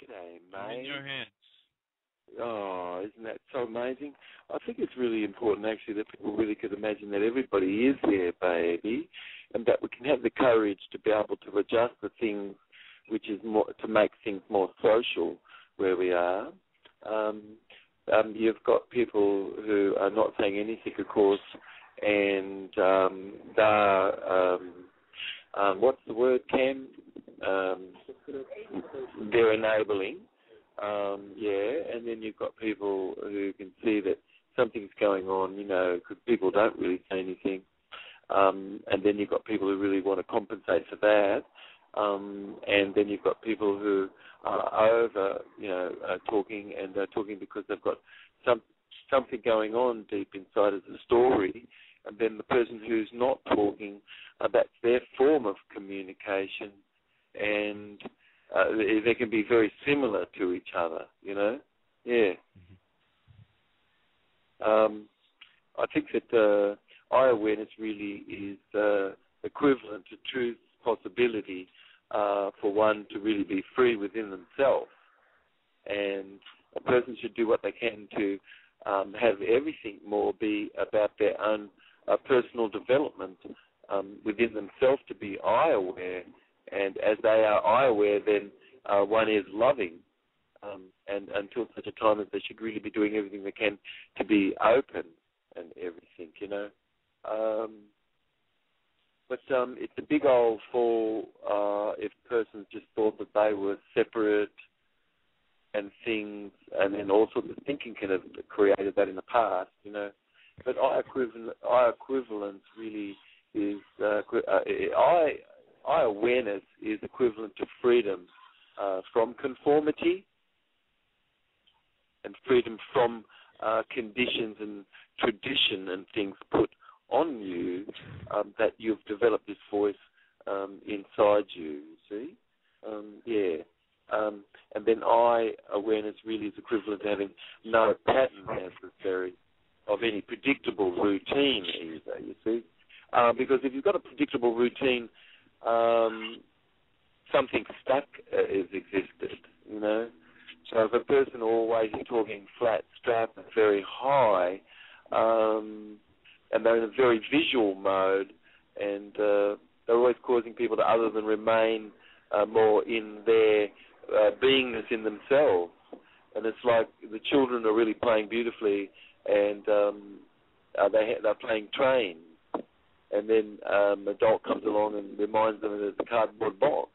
G'day, I'm in mate. your hands. Oh, isn't that so amazing? I think it's really important, actually, that people really could imagine that everybody is there, baby, and that we can have the courage to be able to adjust the things, which is more to make things more social where we are. You've got people who are not saying anything, of course, and they're, what's the word, Cam? They're enabling. And then you've got people who can see that something's going on, because people don't really say anything. And then you've got people who really want to compensate for that. And then you've got people who are over, talking, and they're talking because they've got something going on deep inside of the story. And then the person who's not talking, that's their form of communication. And they can be very similar to each other, Yeah. Mm-hmm. I think that eye awareness really is equivalent to truth possibility for one to really be free within themselves. And a person should do what they can to have everything more be about their own personal development within themselves, to be eye aware. And as they are eye aware, then one is loving. And until such a time as they should really be doing everything they can to be open and everything, But it's a big old fall if persons just thought that they were separate and things, and then all sorts of thinking can have created that in the past, But eye equivalence really is eye awareness is equivalent to freedom from conformity and freedom from conditions and tradition and things put on you, that you've developed this voice inside you, see? And then eye awareness really is equivalent to having no pattern necessary of any predictable routine either, you see? Because if you've got a predictable routine, something stuck has existed, So if a person always is talking flat, strap, and very high, and they're in a very visual mode, and they're always causing people to other than remain more in their beingness in themselves. And it's like the children are really playing beautifully, and they're playing train. And then an adult comes along and reminds them that it's a cardboard box.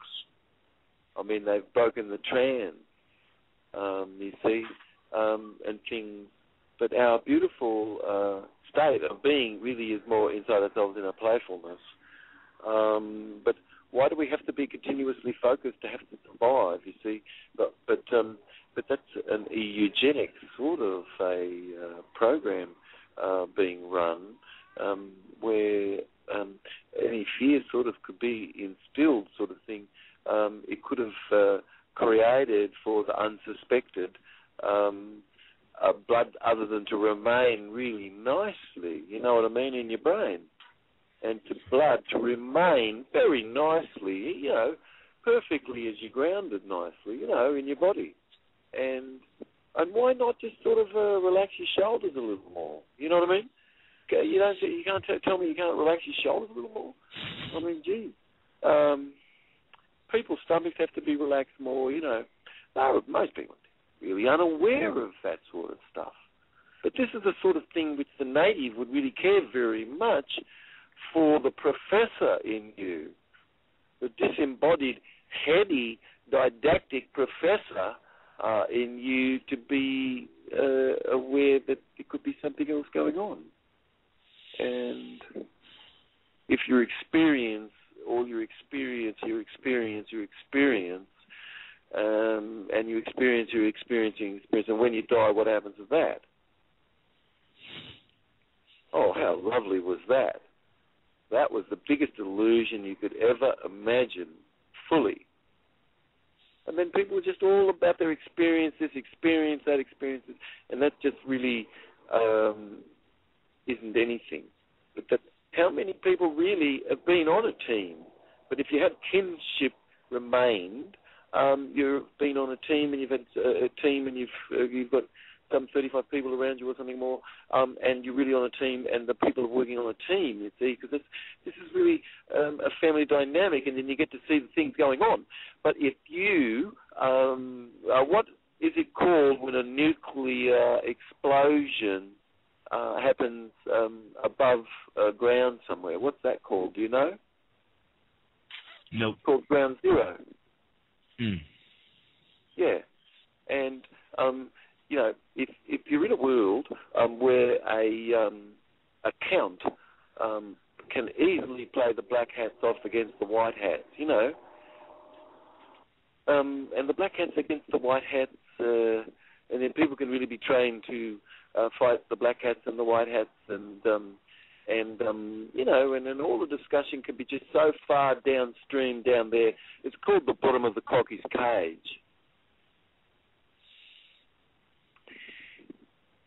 I mean, they've broken the trance, you see, and things. But our beautiful state of being really is more inside ourselves in our playfulness. But why do we have to be continuously focused to have to survive, you see? But that's an eugenic sort of a program being run, where any fear sort of could be instilled sort of thing. It could have created for the unsuspected blood other than to remain really nicely, you know what I mean, in your brain. And to blood to remain very nicely, perfectly as you're grounded nicely, in your body. And why not just sort of relax your shoulders a little more? You know what I mean? You can't tell me you can't relax your shoulders a little more. I mean, gee, people's stomachs have to be relaxed more. Most people are really unaware of that sort of stuff. But this is the sort of thing which the native would really care very much for the professor in you, the disembodied, heady, didactic professor in you, to be aware that there could be something else going on. And if your experience, and you experience your experience, and when you die, what happens to that? Oh, how lovely was that? That was the biggest illusion you could ever imagine, fully. And then people were just all about their experience, this experience, that experience, and that just really isn't anything. But how many people really have been on a team? But if you had kinship remained, you've been on a team and you've had a team and you've got some 35 people around you or something more, and you're really on a team, and the people are working on a team, you see, because this is really a family dynamic, and then you get to see the things going on. But if you, what is it called when a nuclear explosion happens above ground somewhere? What's that called? Do you know? Nope. It's called ground zero. Mm. Yeah, and you know, if you're in a world where a count can easily play the black hats off against the white hats, you know, and the black hats against the white hats, and then people can really be trained to fight the black hats and the white hats, and you know, and then all the discussion can be just so far downstream down there. It's called the bottom of the cocky's cage.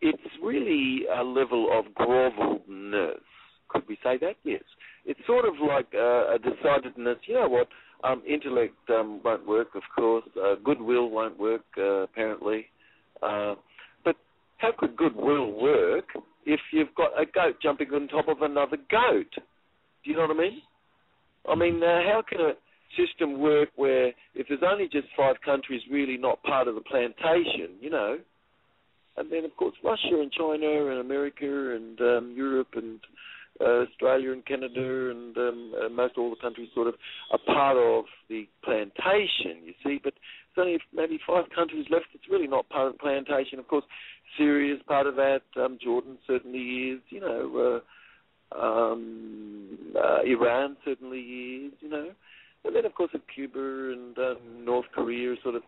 It's really a level of groveledness. Could we say that? Yes. It's sort of like a decidedness. You know what? Intellect won't work, of course. Goodwill won't work, apparently. But how could goodwill work if you've got a goat jumping on top of another goat? Do you know what I mean? I mean, how can a system work where if there's only just 5 countries really not part of the plantation, you know, and then, of course, Russia and China and America and Europe and Australia and Canada and most all the countries sort of are part of the plantation, you see. But there's only maybe 5 countries left that's really not part of the plantation. Of course, Syria is part of that. Jordan certainly is, you know. Iran certainly is, you know. And then, of course, Cuba and North Korea are sort of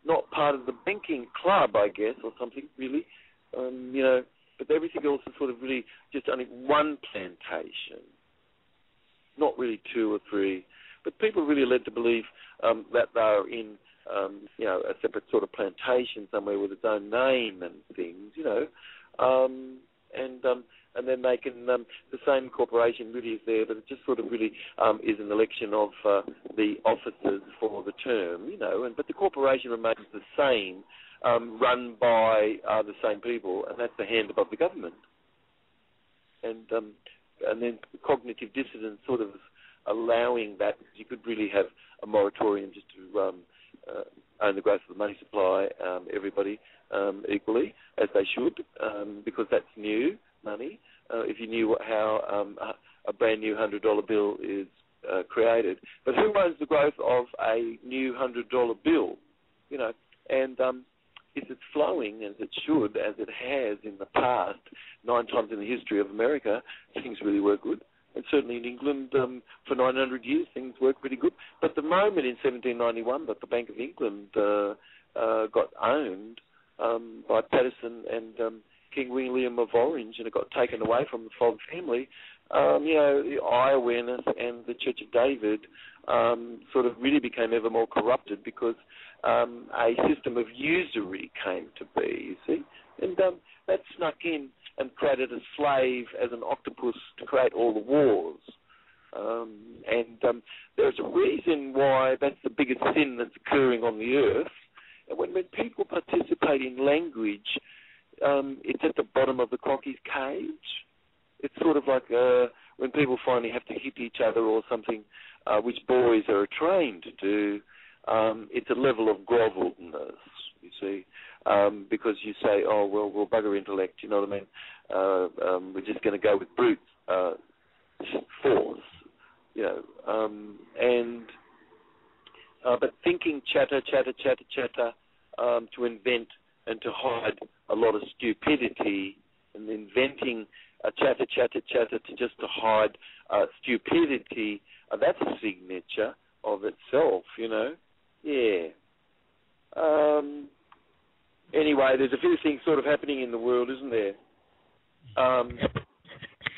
not part of the banking club, I guess, or something, really, you know, but everything else is sort of really just only one plantation, not really 2 or 3. But people are really led to believe that they're in, you know, a separate sort of plantation somewhere with its own name and things, you know, and then they can, the same corporation really is there, but it just sort of really is an election of the officers for the term, you know, but the corporation remains the same, run by the same people, and that's the hand above the government. And then cognitive dissonance sort of allowing that, because you could really have a moratorium just to own the growth of the money supply, everybody equally, as they should, because that's new money. If you knew how a brand new $100 bill is created. But who owns the growth of a new $100 bill? You know, and if it's flowing as it should, as it has in the past, 9 times in the history of America, things really work good. And certainly in England, for 900 years, things work pretty good. But the moment in 1791 that the Bank of England got owned by Patterson and King William of Orange, and it got taken away from the Fogg family, you know, the eye awareness and the Church of David sort of really became ever more corrupted, because a system of usury came to be, you see. And that snuck in and created a slave as an octopus to create all the wars. And there's a reason why that's the biggest sin that's occurring on the earth. And when people participate in language, it's at the bottom of the cocky's cage. It's sort of like when people finally have to hit each other or something, which boys are trained to do. It's a level of groveledness, you see, because you say, oh, well, we'll bugger intellect, you know what I mean? We're just going to go with brute force, you know, but thinking chatter to invent and to hide a lot of stupidity, and inventing chatter to just to hide stupidity, that's a signature of itself, you know. Yeah. Anyway, there's a few things sort of happening in the world, isn't there?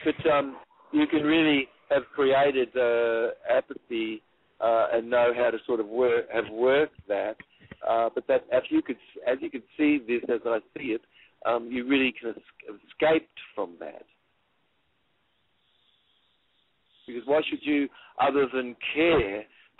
But you can really have created apathy and know how to sort of have worked that. But that, as you could see this, as I see it, you really can escape from that. Because why should you, other than care,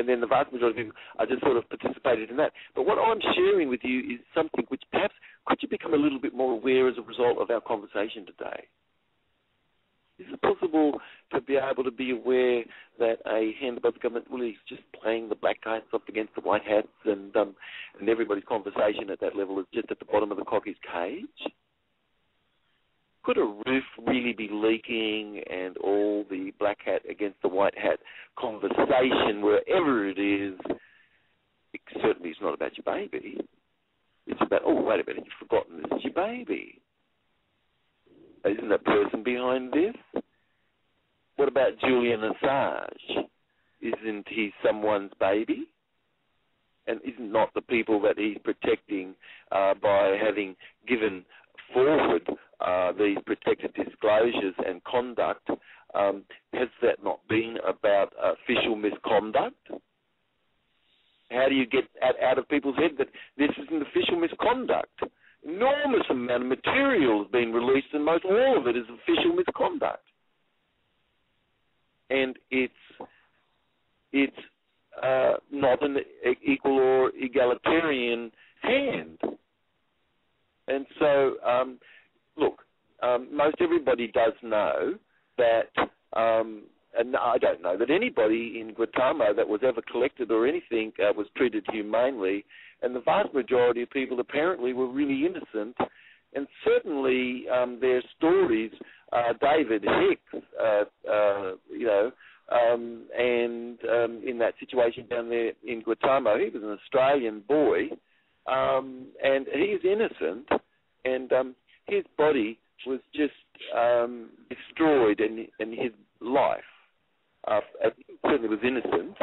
and then the vast majority of people are just sort of participated in that. But what I'm sharing with you is something which perhaps could you become a little bit more aware as a result of our conversation today? Is it possible to be able to be aware that a hand above the government really is just playing the black hats up against the white hats, and everybody's conversation at that level is just at the bottom of the cockie's cage? Could a roof really be leaking and all the black hat against the white hat conversation, wherever it is, it certainly is not about your baby. It's about, oh, wait a minute, you've forgotten this is your baby. Isn't that person behind this? What about Julian Assange? Isn't he someone's baby? And isn't not the people that he's protecting by having given forward these protected disclosures and conduct, has that not been about official misconduct? How do you get out of people's head that this is an official misconduct? Enormous amount of material has been released, and most all of it is official misconduct. And it's not an equal or egalitarian hand. And so, look, most everybody does know that, and I don't know that anybody in Guantanamo that was ever collected or anything was treated humanely, and the vast majority of people apparently were really innocent, and certainly their stories, David Hicks, and in that situation down there in Guantanamo, he was an Australian boy, and he is innocent, and his body was just destroyed, and his life certainly was innocent.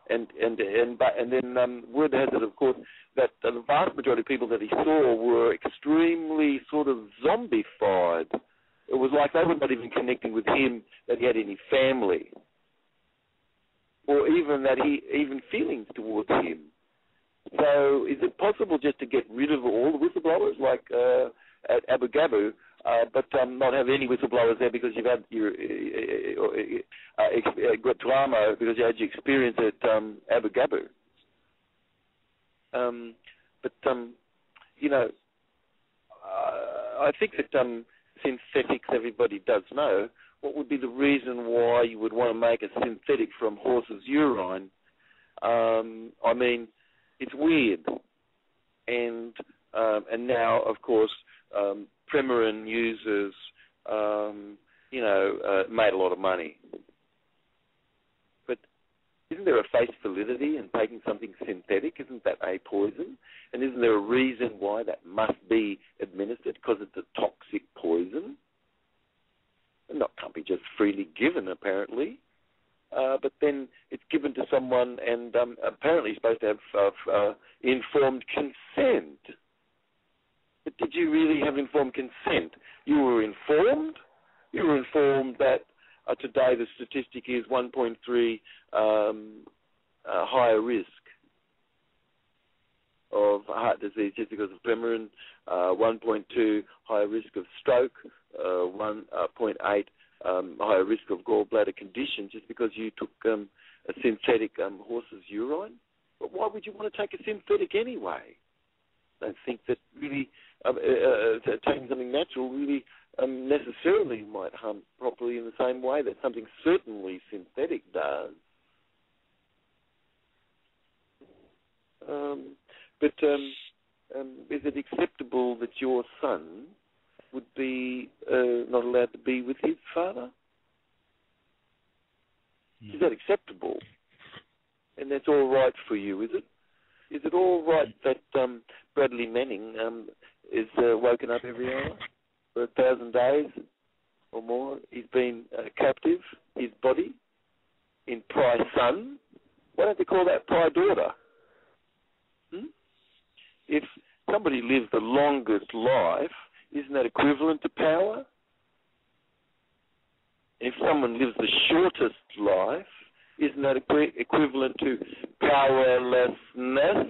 And then word has it, of course, that the vast majority of people that he saw were extremely sort of zombified. It was like they were not even connecting with him, that he had any family, or even that even feelings towards him. So is it possible just to get rid of all the whistleblowers, like at Abu Ghabu, but not have any whistleblowers there because you've had your Guantanamo, because you had your experience at Abu Ghabu? I think that synthetics, everybody does know. What would be the reason why you would want to make a synthetic from horse's urine? I mean, it's weird. And now, of course, Premarin users, made a lot of money. But isn't there a face validity in taking something synthetic? Isn't that a poison? And isn't there a reason why that must be administered? Because it's a toxic poison. And can't be just freely given, apparently. But then it's given to someone, and apparently you're supposed to have informed consent. But did you really have informed consent? You were informed. You were informed that today the statistic is 1.3 higher risk of heart disease just because of Premarin, 1.2 higher risk of stroke, 1.8 higher risk of gallbladder condition just because you took a synthetic horse's urine. But why would you want to take a synthetic anyway? I don't think that really taking something natural really necessarily might harm properly in the same way that something certainly synthetic does. But is it acceptable that your son would be not allowed to be with his father? No. Is that acceptable? And that's all right for you, is it? Is it all right that Bradley Manning is woken up every hour for 1,000 days or more? He's been captive, his body, in Pry Son. Why don't they call that Pry Daughter? If somebody lives the longest life, isn't that equivalent to power? If someone lives the shortest life, isn't that equivalent to powerlessness?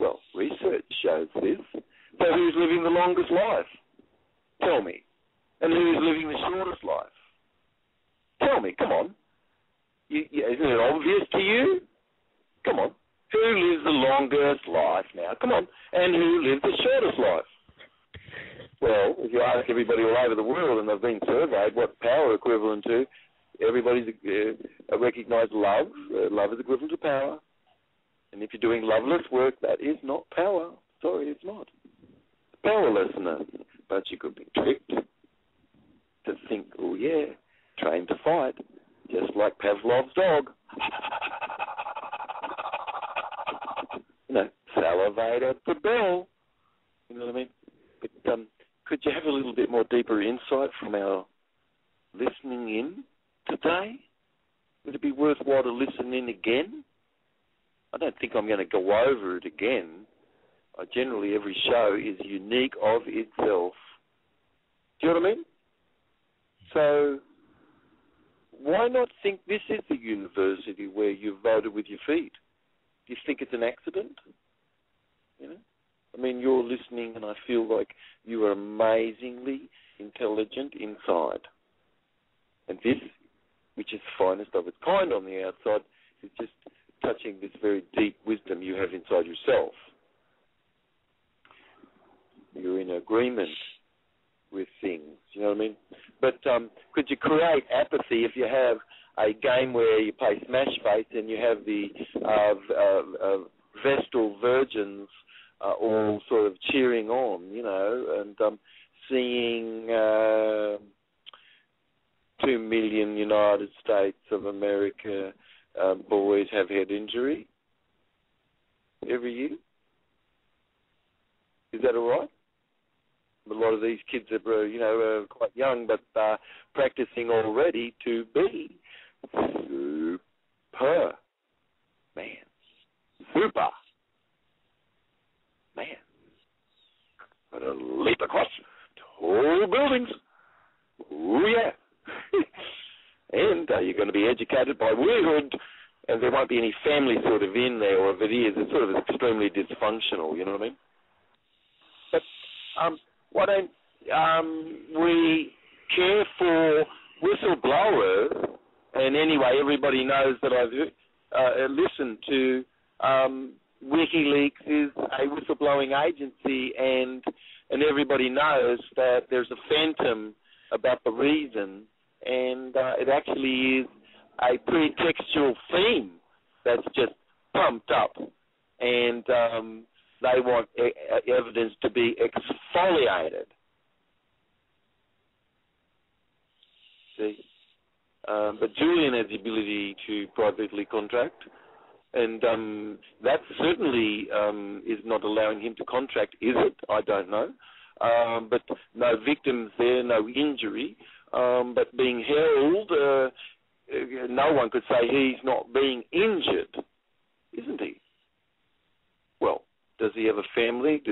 Well, research shows this. So who's living the longest life? Tell me. And who's living the shortest life? Tell me, come on. Isn't it obvious to you? Come on. Who lives the longest life now? Come on. And who lives the shortest life? Well, if you ask everybody all over the world, and they've been surveyed, what power equivalent to, everybody's recognised love. Love is equivalent to power. And if you're doing loveless work, that is not power. Sorry, it's not. Powerlessness. But you could be tricked to think, oh yeah, trained to fight, just like Pavlov's dog. Salivate at the bell. You know what I mean? But could you have a little bit more deeper insight from our listening in today? Would it be worthwhile to listen in again? I don't think I'm going to go over it again. Generally, every show is unique of itself. Do you know what I mean? So, why not think this is the university where you voted with your feet? Do you think it's an accident? You know? I mean, you're listening, and I feel like you are amazingly intelligent inside. And this, which is finest of its kind on the outside, is just touching this very deep wisdom you have inside yourself. You're in agreement with things, you know what I mean? But could you create apathy if you have a game where you play Smash Face and you have the Vestal virgins all sort of cheering on, you know, and seeing 2 million United States of America boys have head injury every year? Is that all right? A lot of these kids are, quite young, but practicing already to be super. Man. Super. Man. Got to leap across tall buildings. Oh, yeah. And you're going to be educated by womanhood, and there won't be any family sort of in there, or if it is, it's sort of extremely dysfunctional, you know what I mean? But why don't we care for whistleblowers? And anyway, everybody knows that I've listened to WikiLeaks is a whistleblowing agency, and everybody knows that there's a phantom about the reason, and it actually is a pretextual theme that's just pumped up, and they want evidence to be exfoliated. See? But Julian has the ability to privately contract, and that certainly is not allowing him to contract, is it? I don't know. But no victims there, no injury, but being held, no one could say he's not being injured, isn't he? Well, does he have a family?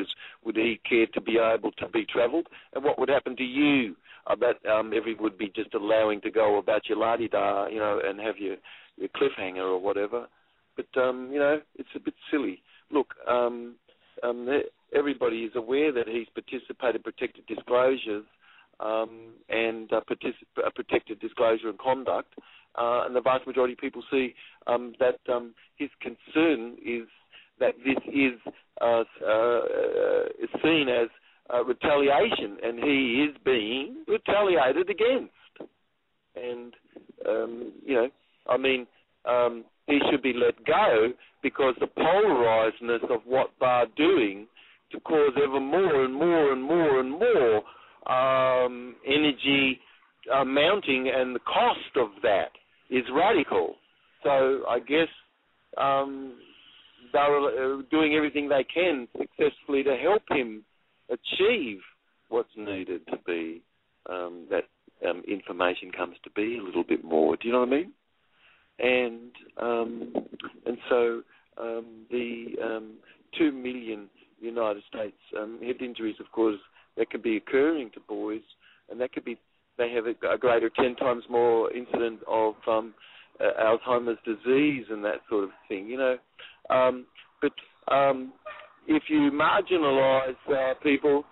Would he care to be able to be travelled? And what would happen to you? I bet everyone would be just allowing to go about your la-di-da, and have your cliffhanger or whatever. But, it's a bit silly. Look, everybody is aware that he's participated in protected disclosures and protected disclosure and conduct, and the vast majority of people see that his concern is that this is seen as retaliation, and he is being retaliated against. And, he should be let go, because the polarizedness of what they're doing to cause ever more and more and more and more energy mounting, and the cost of that is radical. So I guess they're doing everything they can successfully to help him achieve what's needed to be, that information comes to be a little bit more. Do you know what I mean? And so the 2 million United States head injuries, of course, that could be occurring to boys, and that could be, they have a greater 10 times more incident of Alzheimer's disease and that sort of thing, But if you marginalise people,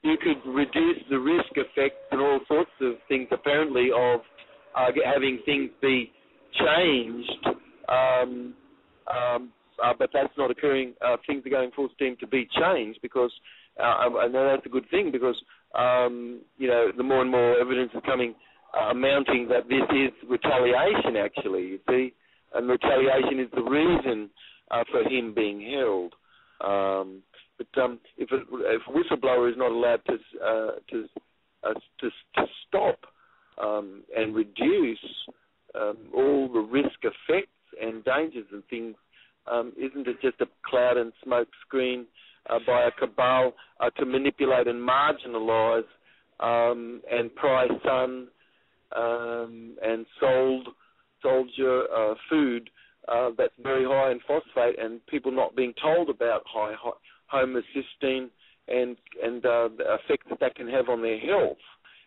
you could reduce the risk effects and all sorts of things, apparently, of having things be changed, but that's not occurring. Things are going full steam to be changed because I know that's a good thing because the more and more evidence is coming, mounting that this is retaliation. Actually, you see, and retaliation is the reason for him being held. But if a whistleblower is not allowed to stop and reduce all the risk effects and dangers and things, isn't it just a cloud and smoke screen by a cabal to manipulate and marginalise and pry sun and sold your food that's very high in phosphate, and people not being told about high homocysteine and the effects that can have on their health,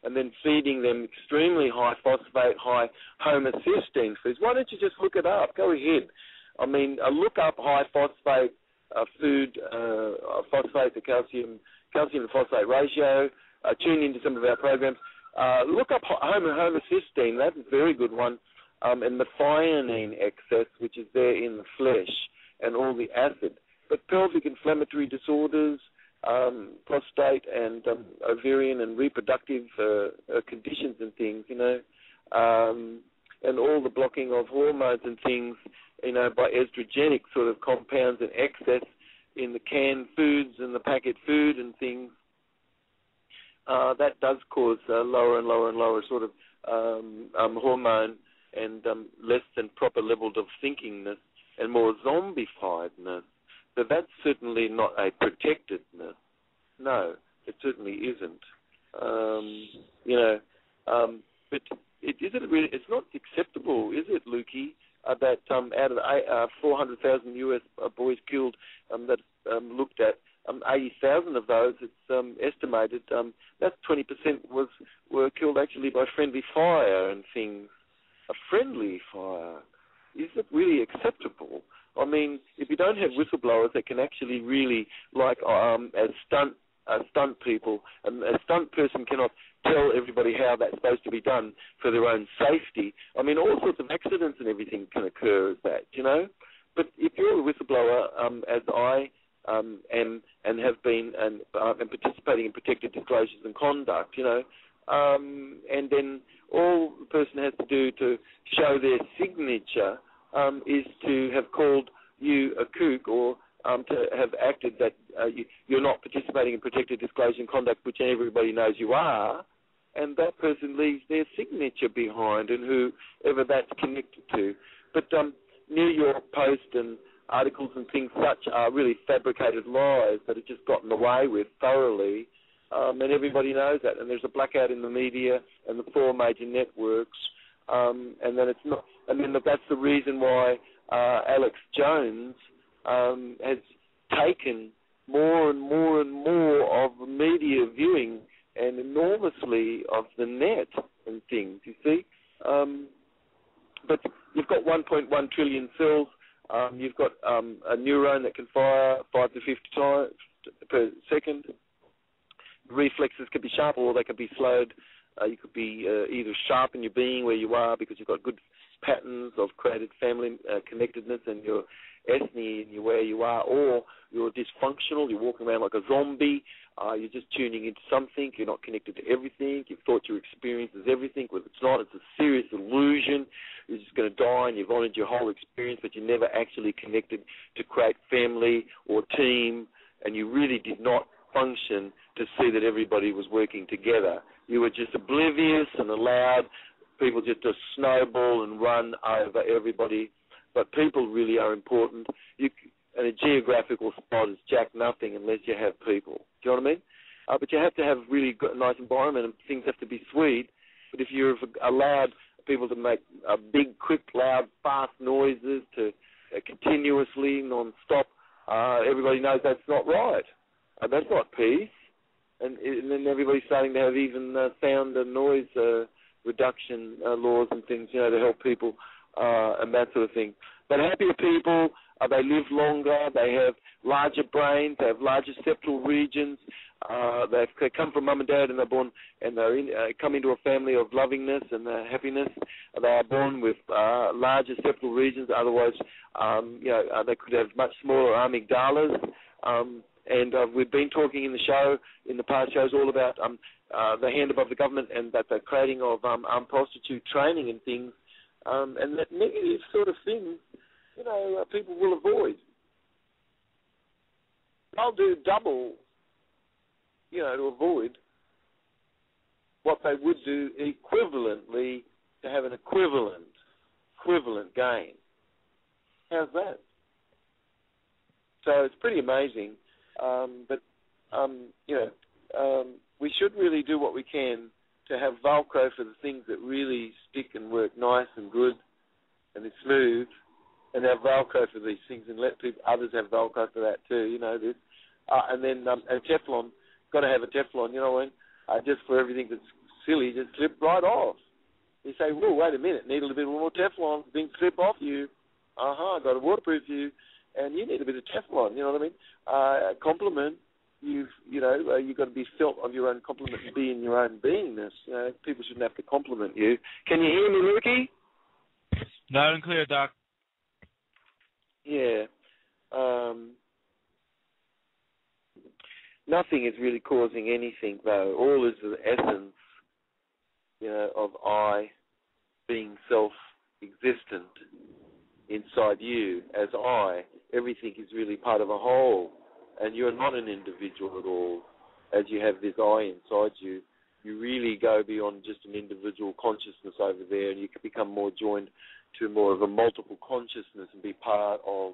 and then feeding them extremely high phosphate, high homocysteine foods. Why don't you just look it up? Go ahead. I mean, look up high phosphate food, phosphate to calcium to phosphate ratio. Tune into some of our programs. Look up homocysteine. That's a very good one. And methionine excess, which is there in the flesh, and all the acid. But pelvic inflammatory disorders, prostate and ovarian and reproductive conditions and things, and all the blocking of hormones and things, by estrogenic sort of compounds and excess in the canned foods and the packet food and things, that does cause lower and lower and lower sort of hormone and less than proper levels of thinkingness and more zombifiedness. So that's certainly not a protectedness. No, it certainly isn't. But it's not acceptable, is it, Lukey, that out of 400,000 U.S. boys killed that looked at, 80,000 of those, it's estimated, that's 20% were killed actually by friendly fire and things. A friendly fire. Is it really acceptable? I mean, if you don't have whistleblowers that can actually really, as stunt people, and a stunt person cannot tell everybody how that's supposed to be done for their own safety. I mean, all sorts of accidents and everything can occur as that, But if you're a whistleblower, as I am and have been and participating in protected disclosures and conduct, and then all the person has to do to show their signature is to have called you a kook or to have acted that you're not participating in protected disclosure and conduct, which everybody knows you are, and that person leaves their signature behind and whoever that's connected to. But New York Post and articles and things such are really fabricated lies that are just gotten away with thoroughly. And everybody knows that, and there's a blackout in the media and the 4 major networks, and then it's not. And then that's the reason why Alex Jones has taken more and more and more of the media viewing and enormously of the net and things. You see, but you've got 1.1 trillion cells. You've got a neuron that can fire 5 to 50 times per second. Reflexes can be sharp or they can be slowed. You could be either sharp in your being where you are because you've got good patterns of created family connectedness and your ethne and where you are, or you're dysfunctional, you're walking around like a zombie, you're just tuning into something, you're not connected to everything, you've thought your experience is everything, well, it's not, it's a serious illusion, you're just going to die and you've honoured your whole experience, but you never actually connected to create family or team, and you really did not function to see that everybody was working together. You were just oblivious and allowed people just to snowball and run over everybody. But people really are important. And a geographical spot is jack nothing unless you have people. Do you know what I mean? But you have to have really good, nice environment and things have to be sweet. But if you've allowed people to make big, quick, loud, fast noises to continuously, non-stop, everybody knows that's not right. That's not peace. And then everybody's starting to have even sound and noise reduction laws and things, to help people and that sort of thing. But happier people They live longer. They have larger brains. They have larger septal regions. They come from mum and dad, and they're born, and they come into a family of lovingness and happiness. They are born with larger septal regions. Otherwise, they could have much smaller amygdalas. And we've been talking in the show, in the past shows, all about the hand above the government and that the creating of armed prostitute training and things, and that negative sort of thing, people will avoid. They'll do double, to avoid what they would do equivalently to have an equivalent gain. How's that? So it's pretty amazing. We should really do what we can to have Velcro for the things that really stick and work nice and good and is smooth, and have Velcro for these things, and let others have Velcro for that too. This, and then and Teflon. Got to have a Teflon. You know what I mean? Just for everything that's silly, just slip right off. You say, "Whoa, wait a minute! Need a little bit more Teflon. Things slip off you. Got to waterproof you." And you need a bit of Teflon, you know what I mean? Compliment, you've got to be felt of your own compliment and be in your own beingness. People shouldn't have to compliment you. Can you hear me, Lukey? Loud and clear, Doc. Yeah. Nothing is really causing anything, though. All is the essence, of I being self-existent inside you as I. Everything is really part of a whole, and you're not an individual at all. As you have this I inside you, you really go beyond just an individual consciousness over there, and you can become more joined to more of a multiple consciousness and be part of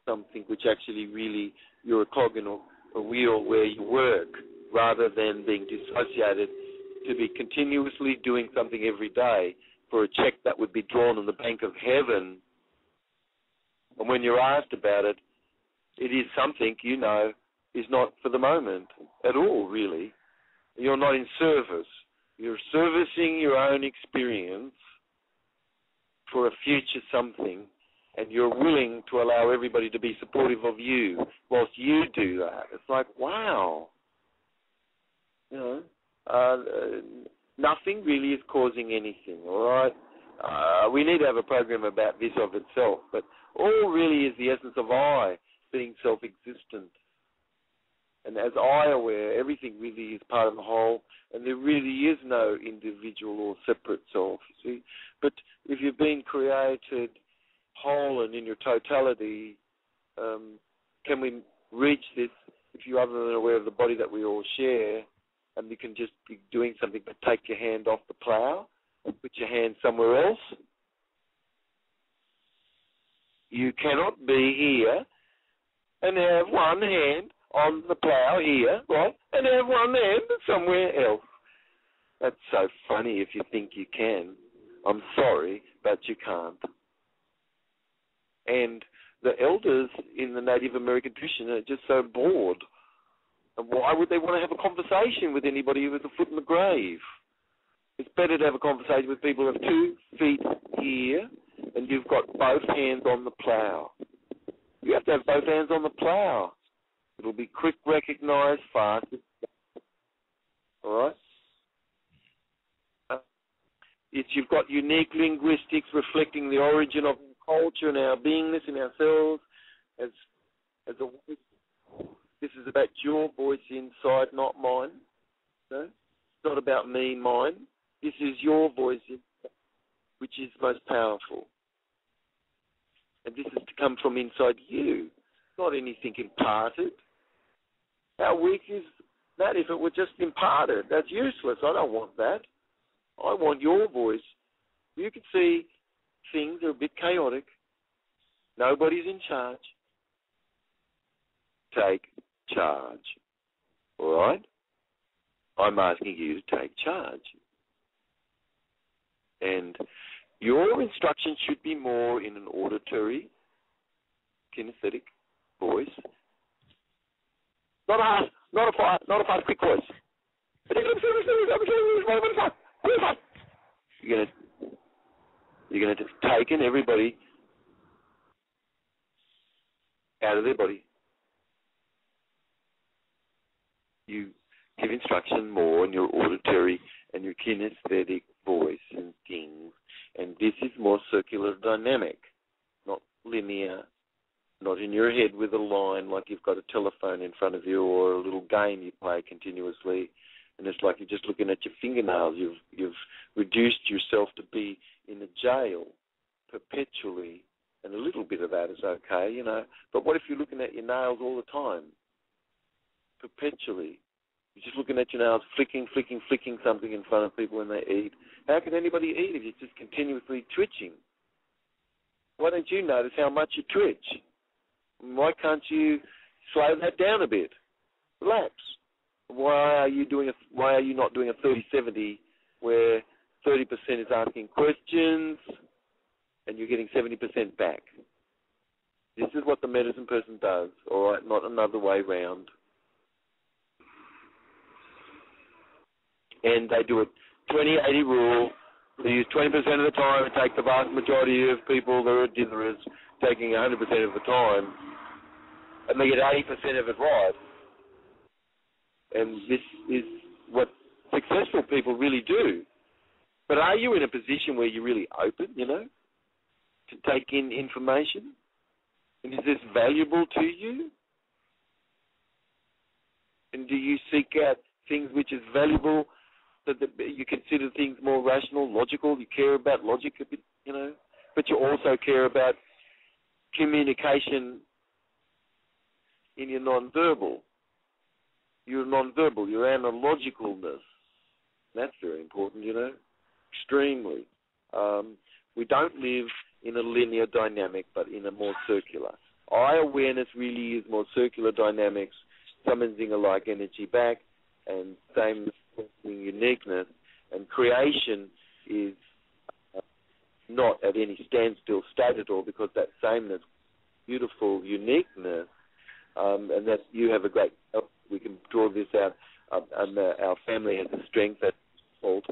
something which actually really, you're a cog in a wheel where you work, rather than being dissociated to be continuously doing something every day for a check that would be drawn in the bank of heaven. And when you're asked about it, it is something, is not for the moment at all, really. You're not in service. You're servicing your own experience for a future something, and you're willing to allow everybody to be supportive of you whilst you do that. It's like, wow. Nothing really is causing anything, all right? We need to have a program about this of itself, but all really is the essence of I being self-existent. And as I aware, everything really is part of the whole, and there really is no individual or separate self, you see. But if you've been created whole and in your totality, can we reach this if you're other than aware of the body that we all share, and you can just be doing something but take your hand off the plow and put your hand somewhere else? You cannot be here and have one hand on the plow here, right, and have one hand somewhere else. That's so funny if you think you can. I'm sorry, but you can't. And the elders in the Native American tradition are just so bored. And why would they want to have a conversation with anybody with a foot in the grave? It's better to have a conversation with people who have 2 feet here and you've got both hands on the plow. You have to have both hands on the plow. It'll be quick, recognized, fast. All right? You've got unique linguistics reflecting the origin of culture and our beingness in ourselves as a voice. This is about your voice inside, not mine. No? It's not about me, mine. This is your voice inside, which is most powerful. And this is to come from inside you, not anything imparted. How weak is that if it were just imparted? That's useless. I don't want that. I want your voice. You can see things are a bit chaotic. Nobody's in charge. Take charge. All right? I'm asking you to take charge. And your instructions should be more in an auditory, kinesthetic voice. Not a fast, quick voice. You're gonna just take in everybody out of their body. You give instruction more in your auditory and your kinesthetic voice and things, and this is more circular dynamic, not linear, not in your head with a line like you've got a telephone in front of you or a little game you play continuously, and it's like you're just looking at your fingernails. You've reduced yourself to be in a jail perpetually, and a little bit of that is okay, you know. But what if you're looking at your nails all the time, perpetually? You're just looking at your nails, flicking something in front of people when they eat. How can anybody eat if you're just continuously twitching? Why don't you notice how much you twitch? Why can't you slow that down a bit? Relax. Why are you not doing a 30-70 where 30% is asking questions and you're getting 70% back? This is what the medicine person does, all right, not another way round. And they do a 20-80 rule. They use 20% of the time and take the vast majority of people that are ditherers taking 100% of the time, and they get 80% of it right. And this is what successful people really do. But are you in a position where you're really open, you know, to take in information? And is this valuable to you? And do you seek out things which is valuable, so that you consider things more rational, logical? You care about logic a bit, you know, but you also care about communication in your non-verbal. Your non-verbal, your analogicalness. That's very important, you know, extremely. We don't live in a linear dynamic, but in a more circular. Eye awareness really is more circular dynamics, summoning alike energy back, and same uniqueness, and creation is not at any standstill state at all, because that sameness, beautiful uniqueness, and that you have a great, we can draw this out, and our family has a strength that's fault,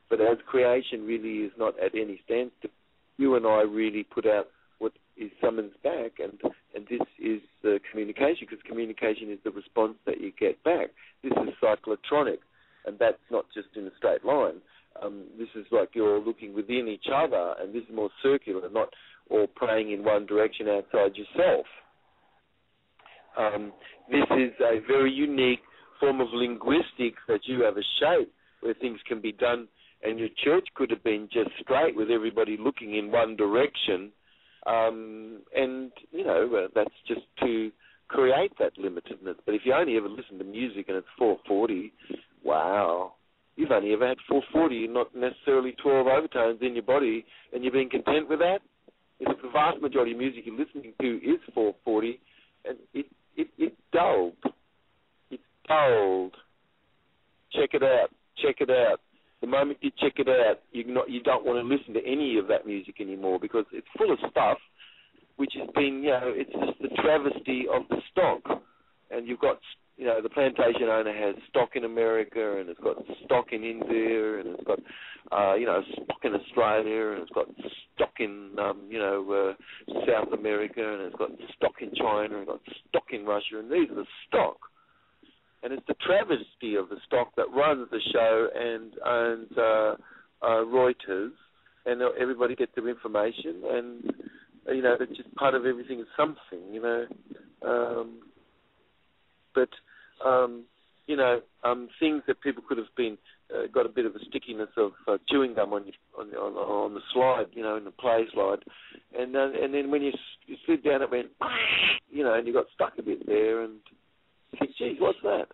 but as creation really is not at any standstill, you and I really put out what is summons back, and this is the communication, because communication is the response that you get back. This is cyclotronic, and that's not just in a straight line. This is like you're looking within each other, and this is more circular, not all praying in one direction outside yourself. This is a very unique form of linguistics that you have a shape where things can be done, and your church could have been just straight with everybody looking in one direction, and, you know, that's just to create that limitedness. But if you only ever listen to music and it's 440, wow, you've only ever had 440, not necessarily 12 overtones in your body, and you're being content with that? If the vast majority of music you're listening to is 440, and it's dulled. It's dulled. Check it out. Check it out. The moment you check it out, you don't want to listen to any of that music anymore, because it's full of stuff which has been, you know, it's just the travesty of the stock. And you've got, you know, the plantation owner has stock in America, and it's got stock in India, and it's got, you know, stock in Australia, and it's got stock in, you know, South America, and it's got stock in China, and it's got stock in Russia, and these are the stock. And it's the travesty of the stock that runs the show and owns Reuters, and everybody gets their information, and, you know, it's just part of everything is something, you know. But, you know, things that people could have been, got a bit of a stickiness of chewing gum on the slide, you know, in the play slide, and then when you slid down it went, you know, and you got stuck a bit there, and you think, geez, what's that?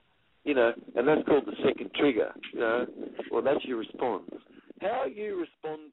You know, and that's called the second trigger, you know. Well, that's your response. How you respond